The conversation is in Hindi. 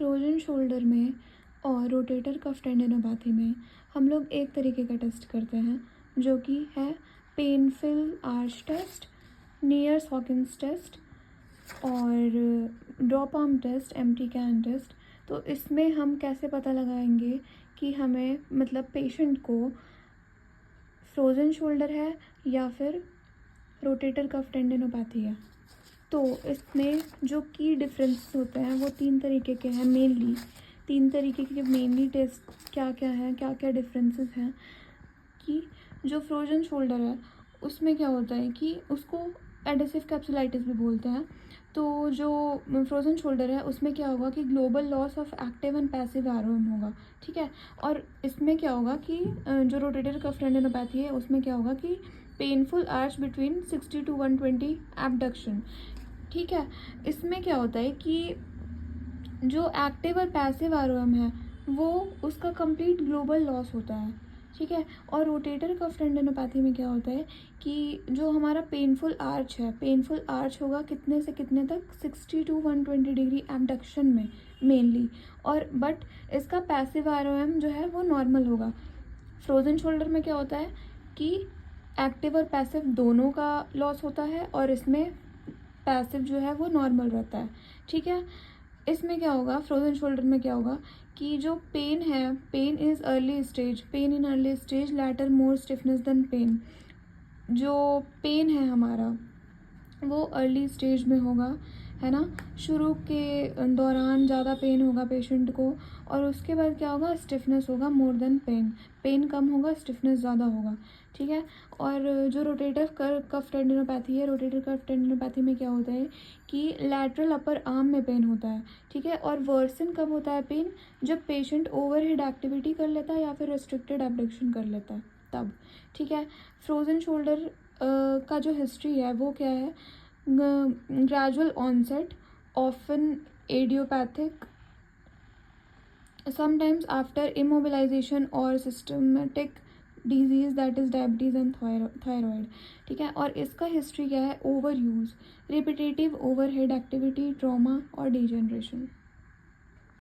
फ्रोजन शोल्डर में और रोटेटर कफ टेंडिनोपैथी में हम लोग एक तरीके का टेस्ट करते हैं जो कि है painful arc test, Neer's Hawkins test और drop arm test, empty can test. तो इसमें हम कैसे पता लगाएंगे कि हमें मतलब पेशेंट को फ्रोजन शोल्डर है या फिर रोटेटर कफ टेंडिनोपैथी है। तो इसमें जो की डिफरेंस होते हैं वो तीन तरीके के हैं। मेनली तीन तरीके के मेनली टेस्ट क्या क्या हैं, क्या क्या डिफरेंसेस हैं कि जो फ्रोजन शोल्डर है उसमें क्या होता है कि उसको एडेसिव कैप्सुलाइटिस भी बोलते हैं। तो जो फ्रोजन शोल्डर है उसमें क्या होगा कि global loss of active and passive ROM होगा, ठीक है। और इसमें क्या होगा कि जो रोटेटर कफ टेंडिनोपैथी है उसमें क्या होगा कि painful arch between 60 to 120 abduction, ठीक है। इसमें क्या होता है कि जो एक्टिव और पैसिव आरओएम है वो उसका कंप्लीट ग्लोबल लॉस होता है, ठीक है। और रोटेटर कफ टेंडिनोपैथी में क्या होता है कि जो हमारा पेनफुल आर्च है, पेनफुल आर्च होगा कितने से कितने तक, 60 to 120 डिग्री एबडक्शन में मेनली। और बट इसका पैसिव आरओएम जो है वो नॉर्मल होगा। फ्रोजन शोल्डर में क्या होता है कि एक्टिव और पैसिव दोनों का लॉस होता है और इसमें पैसिव जो है वो नॉर्मल रहता है, ठीक है। इसमें क्या होगा, फ्रोजन शोल्डर में क्या होगा कि जो पेन है, pain is early stage, pain in early stage, later more stiffness than pain. जो पेन है हमारा वो अर्ली स्टेज में होगा, है ना। शुरू के दौरान ज़्यादा पेन होगा पेशेंट को और उसके बाद क्या होगा, स्टिफनेस होगा मोर देन पेन, पेन कम होगा स्टिफनेस ज़्यादा होगा, ठीक है। और जो रोटेटर कफ टेंडिनोपैथी है, रोटेटर कफ टेंडिनोपैथी में क्या होता है कि लैटरल अपर आर्म में पेन होता है, ठीक है। और वर्सन कब होता है पेन, जब पेशेंट ओवरहेड एक्टिविटी कर लेता है या फिर रेस्ट्रिक्टेड एब्डक्शन कर लेता है तब, ठीक है। फ्रोजन शोल्डर का जो हिस्ट्री है वो क्या है, gradual onset, often idiopathic, sometimes after immobilization or systematic disease that is diabetes and thyroid, ठीक है। और इसका हिस्ट्री क्या है, over use, repetitive overhead activity, trauma और डिजेनरेशन।